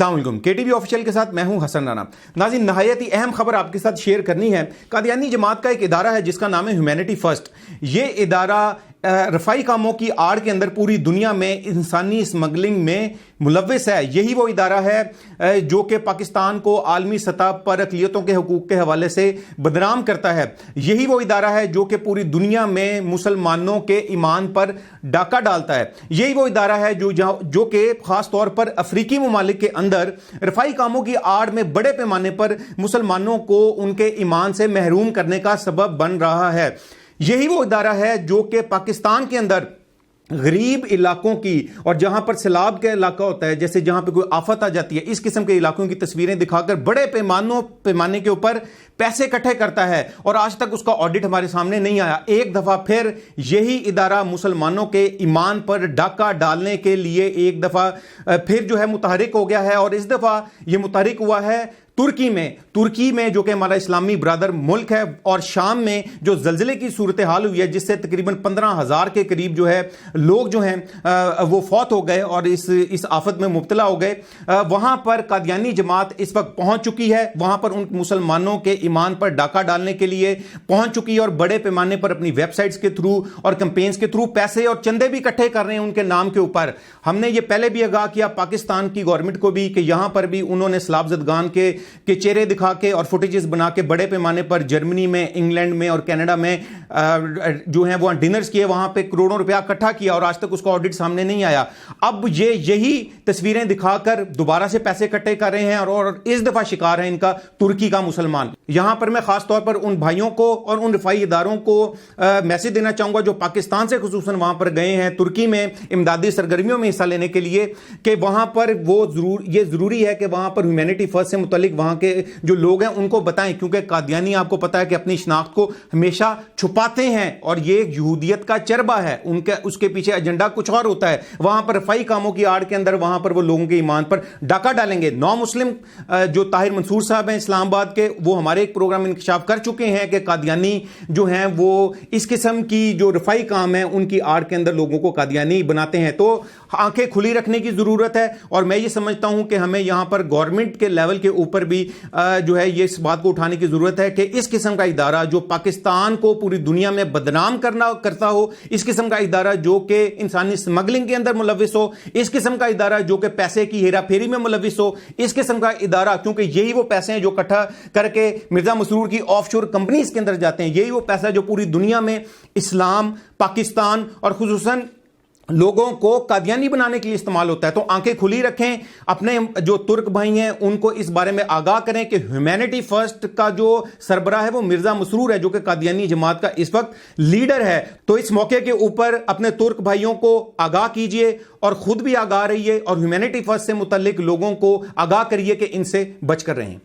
السلام علیکم، کے ٹی وی آفیشیل کے ساتھ میں ہوں حسن رانا۔ ناظرین، نہایت ہی اہم خبر آپ کے ساتھ شیئر کرنی ہے۔ قادیانی جماعت کا ایک ادارہ ہے جس کا نام ہے ہیومینٹی فرسٹ۔ یہ ادارہ رفائی کاموں کی آڑ کے اندر پوری دنیا میں انسانی اسمگلنگ میں ملوث ہے۔ یہی وہ ادارہ ہے جو کہ پاکستان کو عالمی سطح پر اقلیتوں کے حقوق کے حوالے سے بدنام کرتا ہے۔ یہی وہ ادارہ ہے جو کہ پوری دنیا میں مسلمانوں کے ایمان پر ڈاکہ ڈالتا ہے۔ یہی وہ ادارہ ہے جو کہ خاص طور پر افریقی ممالک کے اندر رفائی کاموں کی آڑ میں بڑے پیمانے پر مسلمانوں کو ان کے ایمان سے محروم کرنے کا سبب بن رہا ہے۔ یہی وہ ادارہ ہے جو کہ پاکستان کے اندر غریب علاقوں کی اور جہاں پر سیلاب کا علاقہ ہوتا ہے، جیسے جہاں پہ کوئی آفت آ جاتی ہے، اس قسم کے علاقوں کی تصویریں دکھا کر بڑے پیمانے کے اوپر پیسے اکٹھے کرتا ہے، اور آج تک اس کا آڈٹ ہمارے سامنے نہیں آیا۔ ایک دفعہ پھر یہی ادارہ مسلمانوں کے ایمان پر ڈاکہ ڈالنے کے لیے ایک دفعہ پھر جو ہے متحرک ہو گیا ہے، اور اس دفعہ یہ متحرک ہوا ہے ترکی میں جو کہ ہمارا اسلامی برادر ملک ہے، اور شام میں جو زلزلے کی صورتحال ہوئی ہے جس سے تقریباً 15,000 کے قریب جو ہے لوگ جو ہیں وہ فوت ہو گئے اور اس آفت میں مبتلا ہو گئے۔ وہاں پر قادیانی جماعت اس وقت پہنچ چکی ہے، وہاں پر ان مسلمانوں کے ایمان پر ڈاکہ ڈالنے کے لیے پہنچ چکی ہے، اور بڑے پیمانے پر اپنی ویب سائٹس کے تھرو اور کمپینز کے تھرو پیسے اور چندے بھی اکٹھے کر رہے ہیں ان کے نام کے اوپر۔ ہم نے یہ پہلے بھی آگاہ کیا پاکستان کی گورنمنٹ کو بھی کہ یہاں پر بھی انہوں نے سیلاب زدگان کے چہرے دکھا کے اور فوٹیجز بنا کے بڑے پیمانے پر جرمنی میں، انگلینڈ میں اور کینیڈا میں جو ہیں وہ ڈنرز کیے، وہاں پہ کروڑوں روپیہ اکٹھا کیا، اور آج تک اس کا آڈٹ سامنے نہیں آیا۔ اب یہی تصویریں دکھا کر دوبارہ سے پیسے اکٹھے کر رہے ہیں، اور اس دفعہ شکار ہے ان کا ترکی کا مسلمان۔ یہاں پر میں خاص طور پر ان بھائیوں کو اور ان رفائی اداروں کو میسج دینا چاہوں گا جو پاکستان سے خصوصاً وہاں پر گئے ہیں ترکی میں امدادی سرگرمیوں میں حصہ لینے کے لیے، کہ وہاں پر یہ ضروری ہے کہ وہاں پر ہیومینٹی فرسٹ سے متعلق وہاں کے جو لوگ ہیں ان کو بتائیں، کیونکہ قادیانی آپ کو پتا ہے کہ اپنی شناخت کو ہمیشہ چھپاتے ہیں، اور یہ یہودیت کا چربہ ہے، اس کے پیچھے ایجنڈا کچھ اور ہوتا ہے۔ وہاں پر رفائی کاموں کی آڑ کے اندر وہاں پر وہ لوگوں کے ایمان پر ڈاکہ ڈالیں گے۔ نو مسلم جو طاہر منصور صاحب ہیں اسلام آباد کے، وہ ہمارے ایک پروگرام انکشاف کر چکے ہیں کہ قادیانی جو ہیں وہ اس قسم کی جو رفائی کام ہیں ان کی آڑ کے اندر لوگوں کو قادیانی بناتے ہیں۔ تو آنکھیں کھلی رکھنے کی ضرورت ہے، اور میں یہ سمجھتا ہوں کہ ہمیں یہاں پر گورنمنٹ کے لیول کے اوپر بھی جو ہے یہ اس بات کو اٹھانے کی ضرورت ہے کہ اس قسم کا ادارہ جو پاکستان کو پوری دنیا میں بدنام کرتا ہو، اس قسم کا ادارہ جو کہ انسانی اسمگلنگ کے اندر ملوث ہو، اس قسم کا ادارہ جو کہ پیسے کی ہیرا پھیری میں ملوث ہو، اس قسم کا ادارہ، کیونکہ یہی وہ پیسے ہیں جو اکٹھا کر کے مرزا مسرور کی آف شور کمپنیز کے اندر جاتے ہیں، یہی وہ پیسہ جو پوری دنیا میں اسلام، پاکستان اور خصوصاً لوگوں کو قادیانی بنانے کے لیے استعمال ہوتا ہے۔ تو آنکھیں کھلی رکھیں، اپنے جو ترک بھائی ہیں ان کو اس بارے میں آگاہ کریں کہ ہیومینٹی فرسٹ کا جو سربراہ ہے وہ مرزا مسرور ہے، جو کہ قادیانی جماعت کا اس وقت لیڈر ہے۔ تو اس موقع کے اوپر اپنے ترک بھائیوں کو آگاہ کیجئے، اور خود بھی آگاہ رہیے، اور ہیومینٹی فرسٹ سے متعلق لوگوں کو آگاہ کریے کہ ان سے بچ کر رہیں۔